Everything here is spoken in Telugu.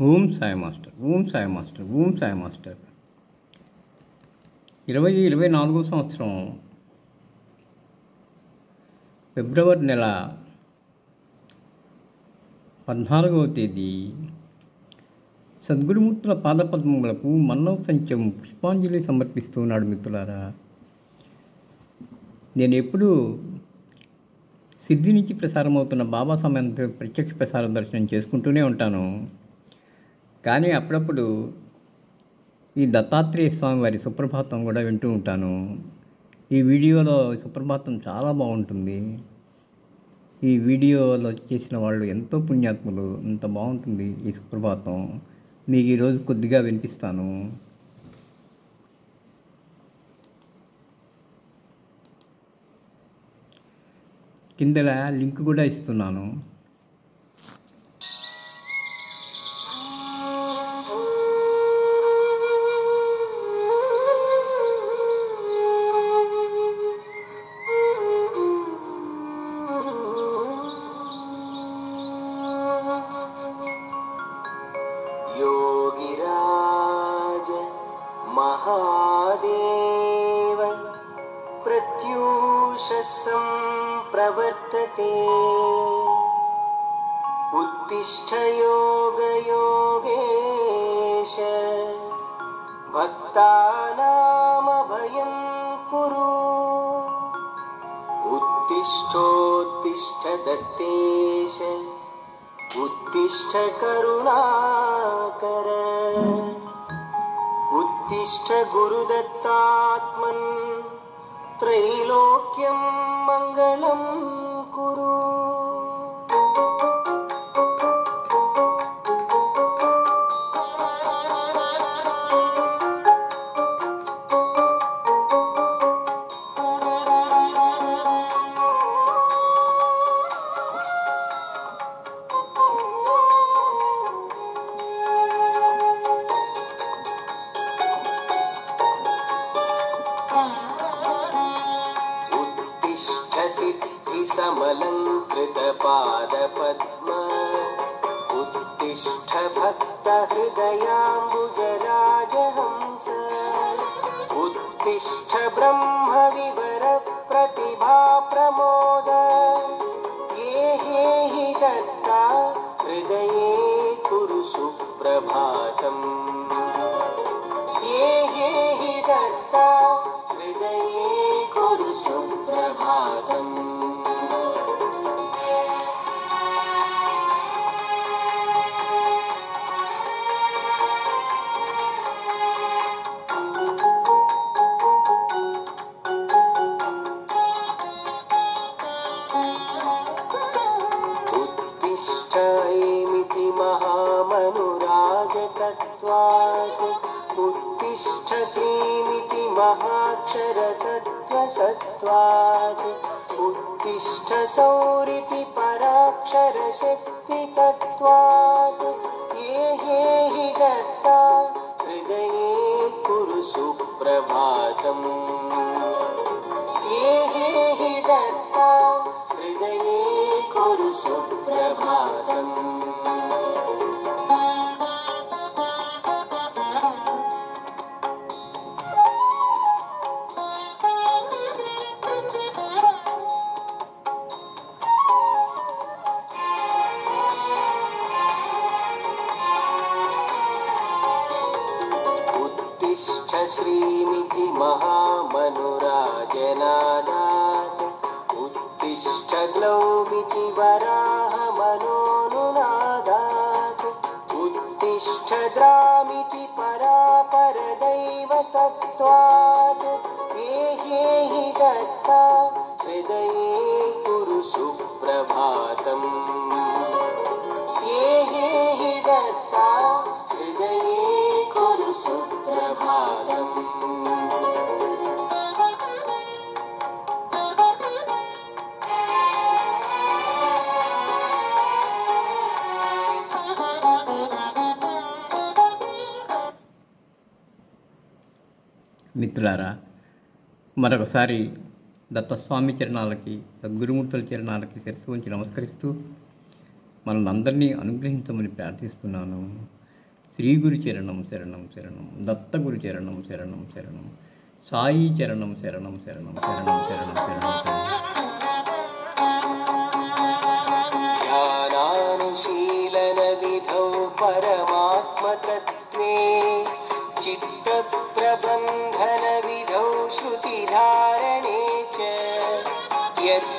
Om Sai master, Om Sai master, Om Sai master. 2024 సంవత్సరం ఫిబ్రవరి నెల 14వ తేదీ సద్గురుమూర్తుల పాదపద్మములకు మన్నవ సంచం పుష్పాంజలి సమర్పిస్తున్నాడు. మిత్రులారా, నేను ఎప్పుడూ సిద్ధి నుంచి ప్రసారమవుతున్న బాబా సమయంతో ప్రత్యక్ష ప్రసార దర్శనం చేసుకుంటూనే ఉంటాను. కానీ అప్పుడప్పుడు ఈ దత్తాత్రేయ స్వామి వారి సుప్రభాతం కూడా వింటూ ఉంటాను. ఈ వీడియోలో సుప్రభాతం చాలా బాగుంటుంది. ఈ వీడియోలో చేసిన వాళ్ళు ఎంతో పుణ్యాత్ములు, అంత బాగుంటుంది ఈ సుప్రభాతం. మీకు ఈరోజు కొద్దిగా వినిపిస్తాను. కింద లింక్ కూడా ఇస్తున్నాను. योगिराज महादेव प्रत्यूषं प्रवर्तते उत्तिष्ठ योगयोगेश भक्तानामभयं कुरु उत्तिष्ठोत्तिष्ठ दत्तेश उत्तिष्ठ करुणाकर उत्तिष्ठ गुरुदत्तात्मन् त्रैलोक्यं मङ्गलं कुरु. सिद्धिसमलङ्कृतपादपद्म उत्तिष्ठ भक्तहृदयाम्बुजराजहंस उत्तिष्ठ ब्रह्मविवरप्रतिभाप्रमोद ये हि दत्ता हृदये कुरु सुप्रभातम् ये हि दत्ता हृदये कुरु सुप्रभातम्. उत्तिष्ठैमिति महामनुराजतत्त्वात् उत्तिष्ठतीमिति महाक्षरतत्त्वसत्त्वात् उत्तिष्ठ सौरिति पराक्षरशक्तितत्त्वात् ये हि दत्ता हृदये कुरु सुप्रभातम् ये हि दत्ता हृदये कुरु सुप्रभातम्. उत्तिष्ठ श्रीमिति महामनुराजनादात् उत्तिष्ठ ग्लौमिति वराहमनोनुनादात् उत्तिष्ठ द्रामिति परापरदैवतत्त्वात् ये हि दत्ता हृदये कुरु सुप्रभातम् ये हि दत्ता हृदये कुरु सुप्रभातम्. మిత్రులారా, మరొకసారి దత్తస్వామి చరణాలకి, సద్గురుమూర్తుల చరణాలకి శిరస్సు ఉంచి నమస్కరిస్తూ మనల్ని అందరినీ అనుగ్రహించమని ప్రార్థిస్తున్నాను. శ్రీ గురు చరణం శరణం శరణం, దత్తగురు చరణం శరణం శరణం, సాయి చరణం శరణం శరణం శరణం శరణం శరణం శరణం. ధ్యానానుశీలన విధౌ పరమాత్మతత్వే, చిత్తప్రబంధన విధౌ శృతిధారణే చ యత్